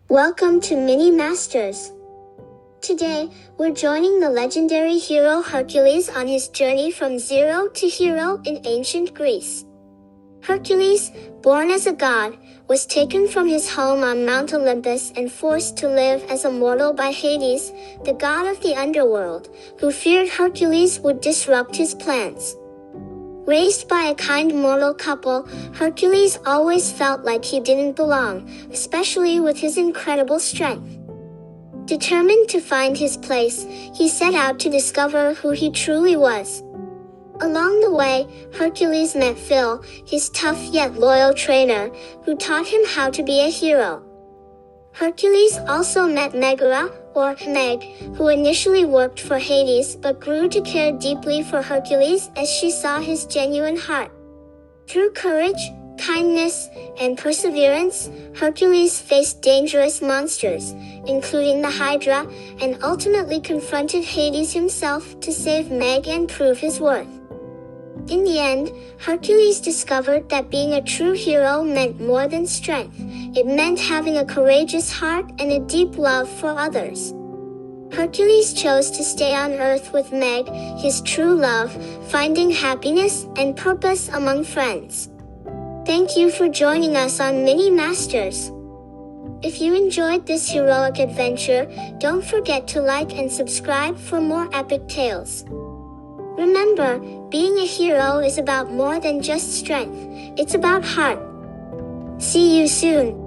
Welcome to Mini Masters. Today, we're joining the legendary hero Hercules on his journey from zero to hero in ancient Greece. Hercules, born as a god, was taken from his home on Mount Olympus and forced to live as a mortal by Hades, the god of the underworld, who feared Hercules would disrupt his plans. Raised by a kind mortal couple, Hercules always felt like he didn't belong, especially with his incredible strength. Determined to find his place, he set out to discover who he truly was. Along the way, Hercules met Phil, his tough yet loyal trainer, who taught him how to be a hero. Hercules also met Megara, or Meg, who initially worked for Hades but grew to care deeply for Hercules as she saw his genuine heart. Through courage, kindness, and perseverance, Hercules faced dangerous monsters, including the Hydra, and ultimately confronted Hades himself to save Meg and prove his worth. In the end, Hercules discovered that being a true hero meant more than strength. It meant having a courageous heart and a deep love for others. Hercules chose to stay on Earth with Meg, his true love, finding happiness and purpose among friends. Thank you for joining us on Mini Masters. If you enjoyed this heroic adventure, don't forget to like and subscribe for more epic tales. Remember, being a hero is about more than just strength. It's about heart. See you soon.